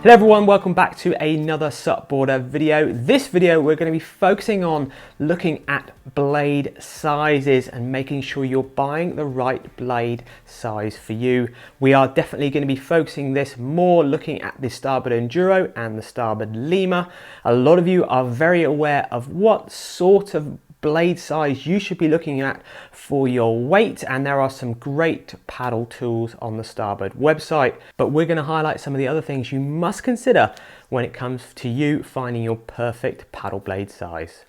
Hello everyone, welcome back to another SUPboarder video. This video we're going to be focusing on looking at blade sizes and making sure you're buying the right blade size for you. We are definitely going to be focusing this more looking at the starboard enduro and the starboard lemur. A lot of you are very aware of what sort of blade size you should be looking at for your weight, and there are some great paddle tools on the Starboard website, but we're going to highlight some of the other things you must consider when it comes to you finding your perfect paddle blade size.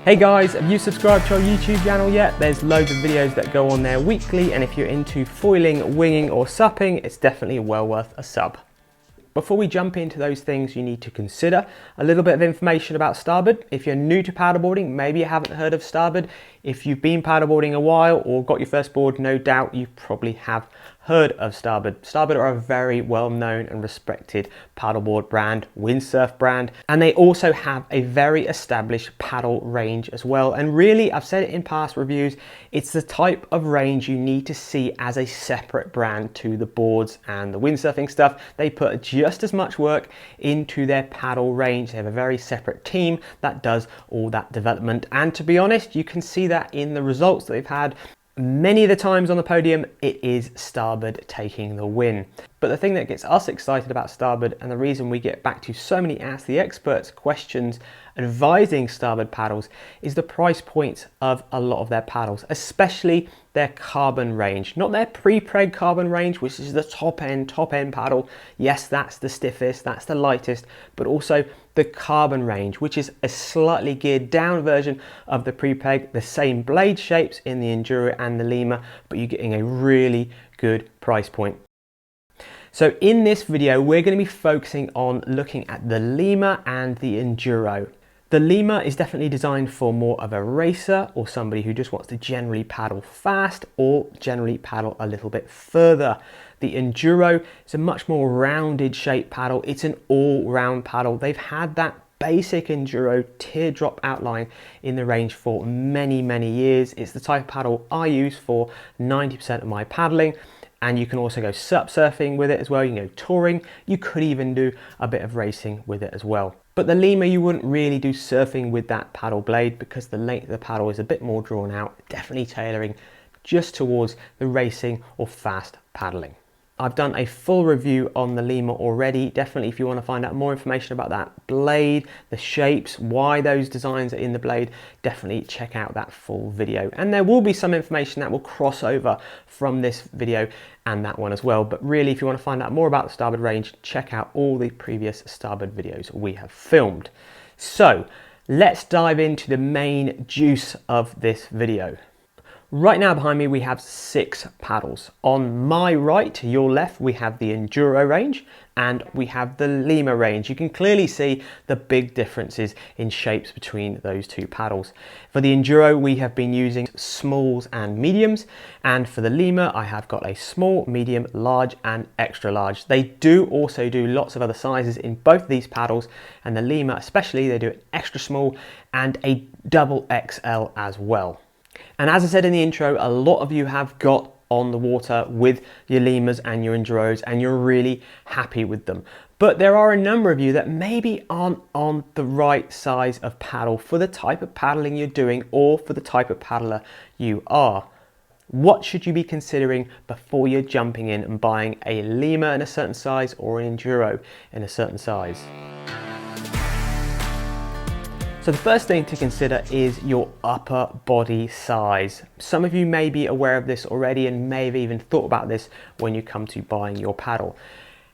Hey guys, have you subscribed to our YouTube channel yet? There's loads of videos that go on there weekly, and if you're into foiling, winging or supping, it's definitely well worth a sub. Before we jump into those things, you need to consider a little bit of information about starboard. If you're new to paddleboarding, maybe you haven't heard of starboard. If you've been paddleboarding a while or got your first board, no doubt you probably have heard of starboard. Starboard are a very well known and respected paddleboard brand, windsurf brand, and they also have a very established paddle range as well. And really, I've said it in past reviews, it's the type of range you need to see as a separate brand to the boards and the windsurfing stuff. They put just as much work into their paddle range. They have a very separate team that does all that development, and to be honest, you can see that in the results that they've had. Many of the times on the podium, it is starboard taking the win. But the thing that gets us excited about starboard, and the reason we get back to so many Ask the Experts questions advising starboard paddles, is the price points of a lot of their paddles, especially their carbon range. Not their pre-preg carbon range, which is the top end paddle. Yes, that's the stiffest, that's the lightest, but also the carbon range, which is a slightly geared down version of the pre-preg, the same blade shapes in the enduro and the lemur, but you're getting a really good price point. So in this video, we're going to be focusing on looking at the lemur and the enduro. The lemur is definitely designed for more of a racer or somebody who just wants to generally paddle fast or generally paddle a little bit further. The enduro is a much more rounded shape paddle. It's an all-round paddle. They've had that basic enduro teardrop outline in the range for many years. It's the type of paddle I use for 90% of my paddling. And you can also go SUP surfing with it as well. You can go touring. You could even do a bit of racing with it as well. But the lemur, you wouldn't really do surfing with that paddle blade because the length of the paddle is a bit more drawn out, definitely tailoring just towards the racing or fast paddling. I've done a full review on the lemur already. Definitely, if you want to find out more information about that blade, the shapes, why those designs are in the blade, definitely check out that full video. And there will be some information that will cross over from this video and that one as well. But really, if you want to find out more about the starboard range, check out all the previous starboard videos we have filmed. So let's dive into the main juice of this video. Right now behind me we have 6 paddles. On my right, to your left, we have the enduro range and we have the lemur range. You can clearly see the big differences in shapes between those two paddles. For the enduro, we have been using smalls and mediums, and for the lemur, I have got a small, medium, large and extra large. They do also do lots of other sizes in both of these paddles, and the lemur especially, they do an extra small and a double XL as well. And as I said in the intro, a lot of you have got on the water with your lemurs and your enduros and you're really happy with them. But there are a number of you that maybe aren't on the right size of paddle for the type of paddling you're doing or for the type of paddler you are. What should you be considering before you're jumping in and buying a lemur in a certain size or an enduro in a certain size? So the first thing to consider is your upper body size. Some of you may be aware of this already and may have even thought about this when you come to buying your paddle.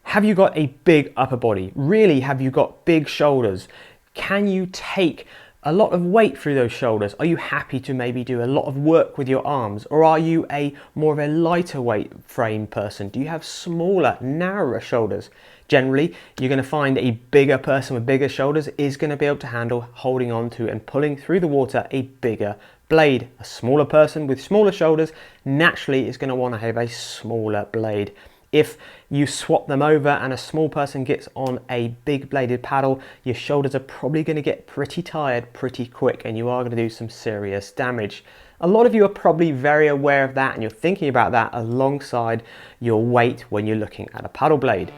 Have you got a big upper body? Really, have you got big shoulders? Can you take a lot of weight through those shoulders? Are you happy to maybe do a lot of work with your arms? Or are you more of a lighter weight frame person? Do you have smaller, narrower shoulders? Generally, you're going to find a bigger person with bigger shoulders is going to be able to handle holding on to and pulling through the water a bigger blade. A smaller person with smaller shoulders naturally is going to want to have a smaller blade. If you swap them over and a small person gets on a big bladed paddle, your shoulders are probably going to get pretty tired pretty quick and you are going to do some serious damage. A lot of you are probably very aware of that and you're thinking about that alongside your weight when you're looking at a paddle blade.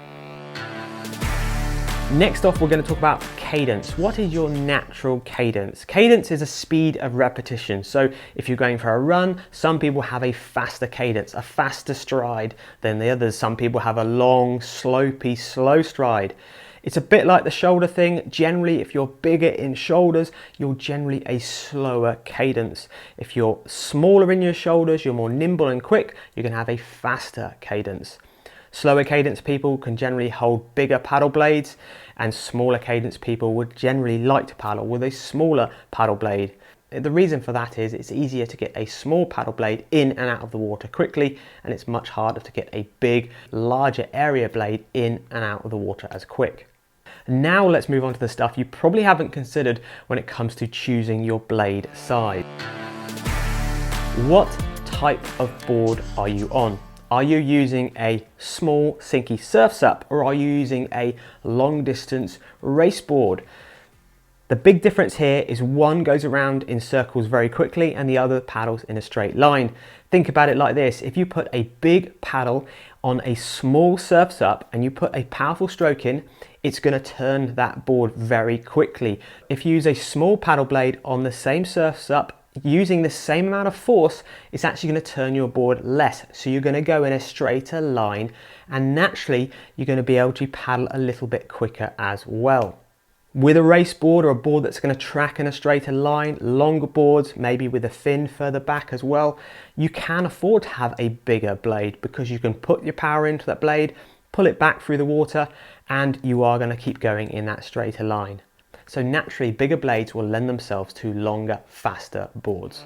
Next off, we're going to talk about cadence. What is your natural cadence? Cadence is a speed of repetition. So if you're going for a run, some people have a faster cadence, a faster stride than the others. Some people have a long, slopey, slow stride. It's a bit like the shoulder thing. Generally, if you're bigger in shoulders, you're generally a slower cadence. If you're smaller in your shoulders, you're more nimble and quick, you're going to have a faster cadence. Slower cadence people can generally hold bigger paddle blades, and smaller cadence people would generally like to paddle with a smaller paddle blade. The reason for that is it's easier to get a small paddle blade in and out of the water quickly, and it's much harder to get a big, larger area blade in and out of the water as quick. Now let's move on to the stuff you probably haven't considered when it comes to choosing your blade size. What type of board are you on? Are you using a small sinky surf sup, or are you using a long distance race board? The big difference here is one goes around in circles very quickly and the other paddles in a straight line. Think about it like this: if you put a big paddle on a small surf sup and you put a powerful stroke in, it's going to turn that board very quickly. If you use a small paddle blade on the same surf sup, using the same amount of force, it's actually going to turn your board less. So you're going to go in a straighter line, and naturally you're going to be able to paddle a little bit quicker as well. With a race board, or a board that's going to track in a straighter line, longer boards, maybe with a fin further back as well, you can afford to have a bigger blade because you can put your power into that blade, pull it back through the water, and you are going to keep going in that straighter line. So naturally, bigger blades will lend themselves to longer, faster boards.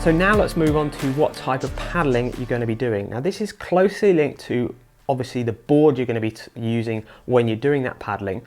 So now let's move on to what type of paddling you're going to be doing. Now this is closely linked to obviously the board you're going to be using when you're doing that paddling.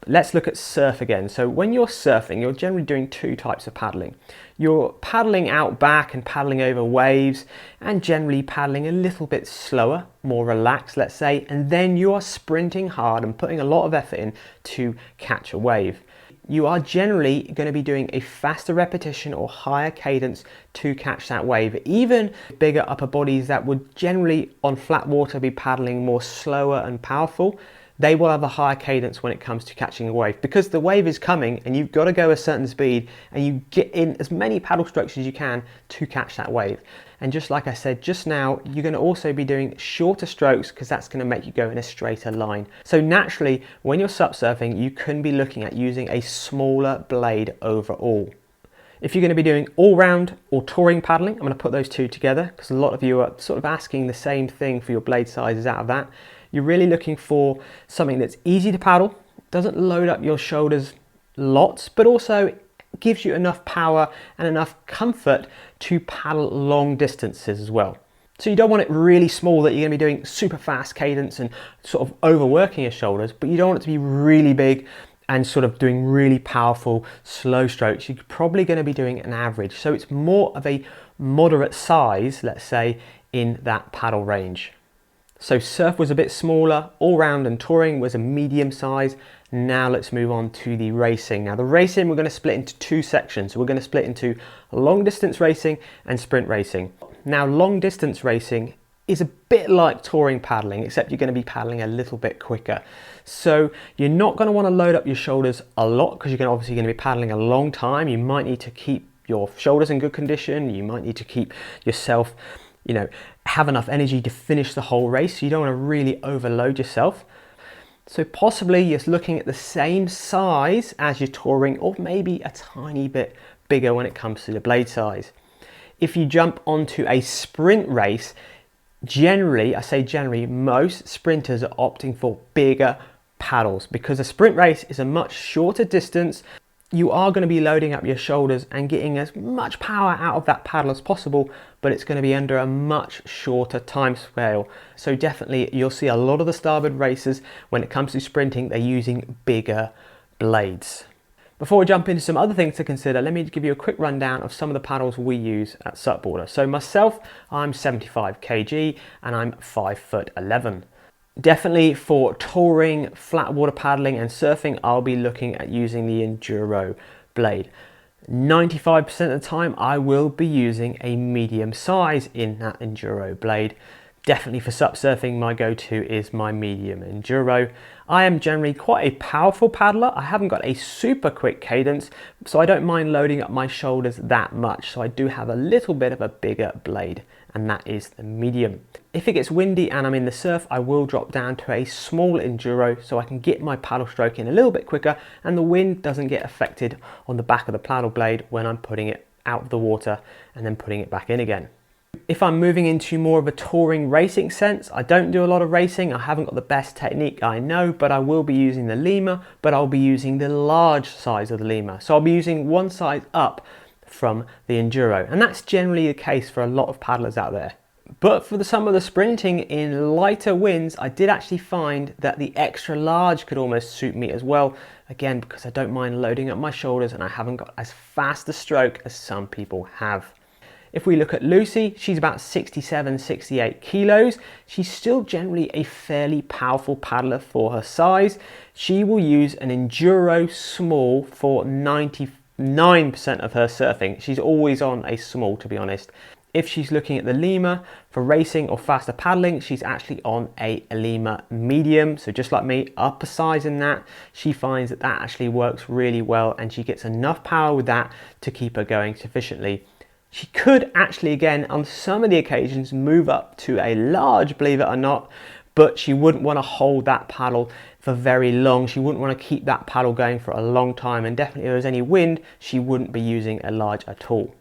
But let's look at surf again. So when you're surfing, you're generally doing two types of paddling. You're paddling out back and paddling over waves, and generally paddling a little bit slower, more relaxed, let's say, and then you are sprinting hard and putting a lot of effort in to catch a wave. You are generally going to be doing a faster repetition or higher cadence to catch that wave. Even bigger upper bodies that would generally on flat water be paddling more slower and powerful, they will have a higher cadence when it comes to catching a wave, because the wave is coming and you've got to go a certain speed and you get in as many paddle strokes as you can to catch that wave. And just like I said just now, you're going to also be doing shorter strokes because that's going to make you go in a straighter line. So naturally, when you're sup surfing, you can be looking at using a smaller blade overall. If you're going to be doing all-round or touring paddling, I'm going to put those two together because a lot of you are sort of asking the same thing for your blade sizes out of that. You're really looking for something that's easy to paddle, doesn't load up your shoulders lots, but also gives you enough power and enough comfort to paddle long distances as well. So you don't want it really small that you're going to be doing super fast cadence and sort of overworking your shoulders, but you don't want it to be really big and sort of doing really powerful slow strokes. You're probably going to be doing an average. So it's more of a moderate size, let's say, in that paddle range. So surf was a bit smaller, all round and touring was a medium size. Now let's move on to the racing. Now the racing we're going to split into two sections. So we're going to split into long distance racing and sprint racing. Now long distance racing is a bit like touring paddling, except you're going to be paddling a little bit quicker. So you're not going to want to load up your shoulders a lot because you're obviously going to be paddling a long time. You might need to keep your shoulders in good condition. You might need to keep yourself, have enough energy to finish the whole race. So you don't want to really overload yourself. So possibly you're looking at the same size as your touring, or maybe a tiny bit bigger when it comes to the blade size. If you jump onto a sprint race, generally, I say generally, most sprinters are opting for bigger paddles because a sprint race is a much shorter distance. You are going to be loading up your shoulders and getting as much power out of that paddle as possible, but it's going to be under a much shorter time scale. So definitely you'll see a lot of the starboard racers, when it comes to sprinting, they're using bigger blades. Before we jump into some other things to consider, let me give you a quick rundown of some of the paddles we use at Supboarder. So myself, I'm 75 kg and I'm 5'11". Definitely for touring, flat water paddling and surfing, I'll be looking at using the Enduro blade. 95% of the time, I will be using a medium size in that Enduro blade. Definitely for SUP surfing, my go-to is my medium enduro. I am generally quite a powerful paddler. I haven't got a super quick cadence, so I don't mind loading up my shoulders that much. So I do have a little bit of a bigger blade, and that is the medium. If it gets windy and I'm in the surf, I will drop down to a small enduro so I can get my paddle stroke in a little bit quicker and the wind doesn't get affected on the back of the paddle blade when I'm putting it out of the water and then putting it back in again. If I'm moving into more of a touring racing sense, I don't do a lot of racing. I haven't got the best technique, I know, but I will be using the lemur, but I'll be using the large size of the lemur. So I'll be using one size up from the enduro, and that's generally the case for a lot of paddlers out there. But for some of the sprinting in lighter winds, I did actually find that the extra large could almost suit me as well. Again, because I don't mind loading up my shoulders and I haven't got as fast a stroke as some people have. If we look at Lucy, she's about 67, 68 kilos. She's still generally a fairly powerful paddler for her size. She will use an enduro small for 99% of her surfing. She's always on a small, to be honest. If she's looking at the lemur for racing or faster paddling, she's actually on a lemur medium. So just like me, upper size in that. She finds that that actually works really well and she gets enough power with that to keep her going sufficiently. She could actually, again, on some of the occasions, move up to a large, believe it or not, but she wouldn't want to hold that paddle for very long. She wouldn't want to keep that paddle going for a long time, and definitely if there was any wind, she wouldn't be using a large at all.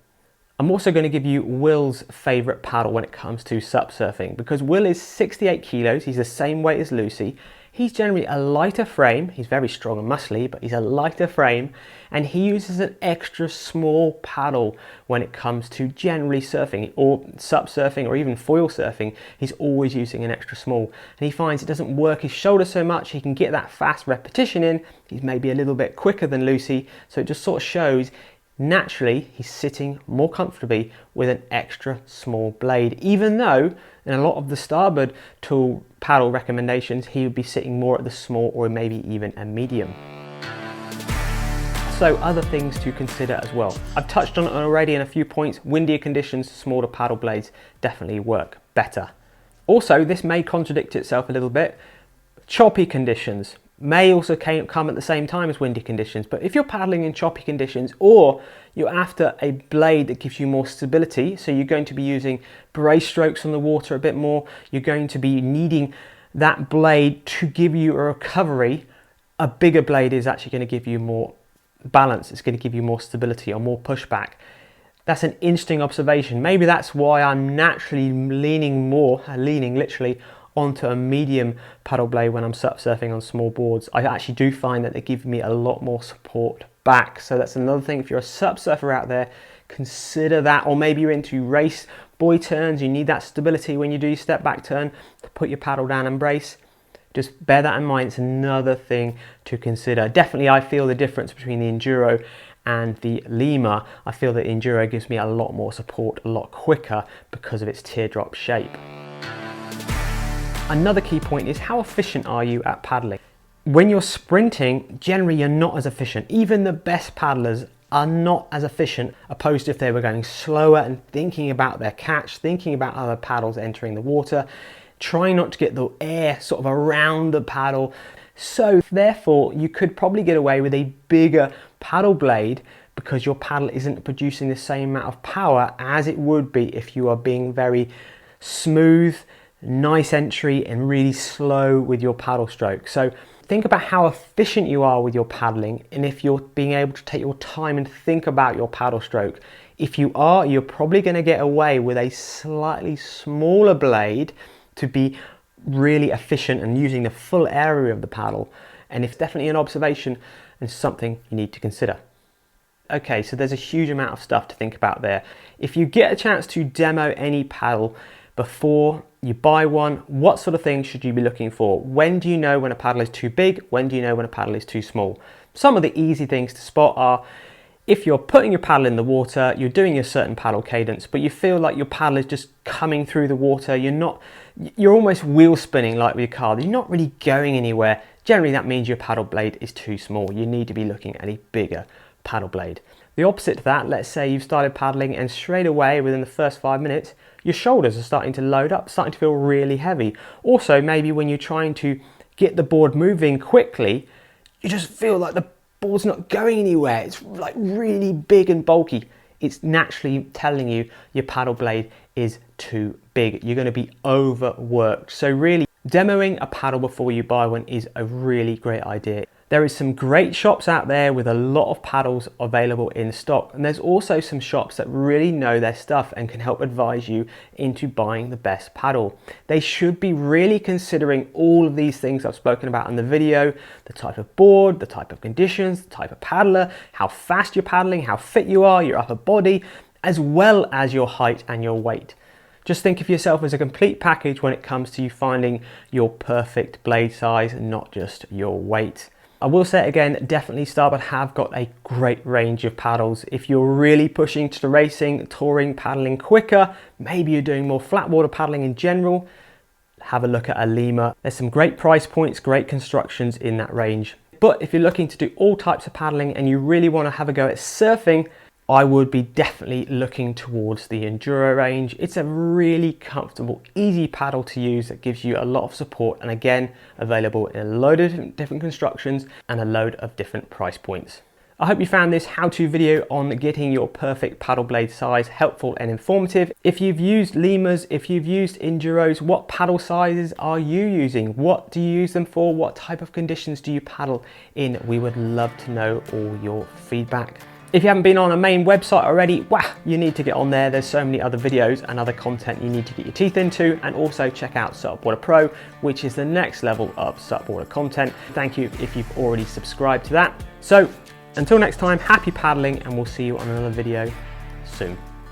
I'm also going to give you Will's favourite paddle when it comes to SUP surfing, because Will is 68 kilos, he's the same weight as Lucy. He's generally a lighter frame, he's very strong and muscly, but he's a lighter frame, and he uses an extra small paddle when it comes to generally surfing, or SUP surfing, or even foil surfing. He's always using an extra small, and he finds it doesn't work his shoulder so much, he can get that fast repetition in, he's maybe a little bit quicker than Lucy, so it just sort of shows naturally he's sitting more comfortably with an extra small blade, even though in a lot of the starboard tool paddle recommendations he would be sitting more at the small or maybe even a medium. So other things to consider as well. I've touched on it already in a few points. Windier conditions, smaller paddle blades definitely work better. Also, this may contradict itself a little bit. Choppy conditions may also come at the same time as windy conditions, but if you're paddling in choppy conditions or you're after a blade that gives you more stability, so you're going to be using brace strokes on the water a bit more, you're going to be needing that blade to give you a recovery, a bigger blade is actually going to give you more balance, it's going to give you more stability or more pushback. That's an interesting observation. Maybe that's why I'm naturally leaning literally onto a medium paddle blade when I'm SUP surfing on small boards. I actually do find that they give me a lot more support back. So that's another thing. If you're a SUP surfer out there, consider that. Or maybe you're into race buoy turns, you need that stability when you do your step back turn to put your paddle down and brace. Just bear that in mind. It's another thing to consider. Definitely I feel the difference between the enduro and the lemur. I feel that enduro gives me a lot more support a lot quicker because of its teardrop shape. Another key point is how efficient are you at paddling? When you're sprinting, generally you're not as efficient. Even the best paddlers are not as efficient opposed to if they were going slower and thinking about their catch, thinking about other paddles entering the water, trying not to get the air sort of around the paddle. So therefore you could probably get away with a bigger paddle blade because your paddle isn't producing the same amount of power as it would be if you are being very smooth, nice entry and really slow with your paddle stroke. So think about how efficient you are with your paddling and if you're being able to take your time and think about your paddle stroke. If you are, you're probably going to get away with a slightly smaller blade to be really efficient and using the full area of the paddle. And it's definitely an observation and something you need to consider. Okay, so there's a huge amount of stuff to think about there. If you get a chance to demo any paddle before you buy one, what sort of things should you be looking for? When do you know when a paddle is too big? When do you know when a paddle is too small? Some of the easy things to spot are if you're putting your paddle in the water, you're doing a certain paddle cadence, but you feel like your paddle is just coming through the water, you're almost wheel spinning like with your car, you're not really going anywhere. Generally that means your paddle blade is too small. You need to be looking at a bigger paddle blade. The opposite to that, let's say you've started paddling and straight away within the first 5 minutes, your shoulders are starting to load up, starting to feel really heavy. Also, maybe when you're trying to get the board moving quickly, you just feel like the board's not going anywhere. It's like really big and bulky. It's naturally telling you your paddle blade is too big. You're going to be overworked. So really, demoing a paddle before you buy one is a really great idea. There is some great shops out there with a lot of paddles available in stock, and there's also some shops that really know their stuff and can help advise you into buying the best paddle. They should be really considering all of these things I've spoken about in the video: the type of board, the type of conditions, the type of paddler, how fast you're paddling, how fit you are, your upper body, as well as your height and your weight. Just think of yourself as a complete package when it comes to you finding your perfect blade size, not just your weight. I will say it again, definitely Starboard have got a great range of paddles. If you're really pushing to the racing, touring, paddling quicker, maybe you're doing more flat water paddling in general, have a look at a Lima. There's some great price points, great constructions in that range. But if you're looking to do all types of paddling and you really want to have a go at surfing, I would be definitely looking towards the Enduro range. It's a really comfortable, easy paddle to use that gives you a lot of support, and again, available in a load of different constructions and a load of different price points. I hope you found this how-to video on getting your perfect paddle blade size helpful and informative. If you've used Limas, if you've used Enduros, what paddle sizes are you using? What do you use them for? What type of conditions do you paddle in? We would love to know all your feedback. If you haven't been on a main website already, wow, you need to get on there. There's so many other videos and other content you need to get your teeth into, and also check out Supporter Pro, which is the next level of supporter content. Thank you if you've already subscribed to that. So until next time, happy paddling, and we'll see you on another video soon.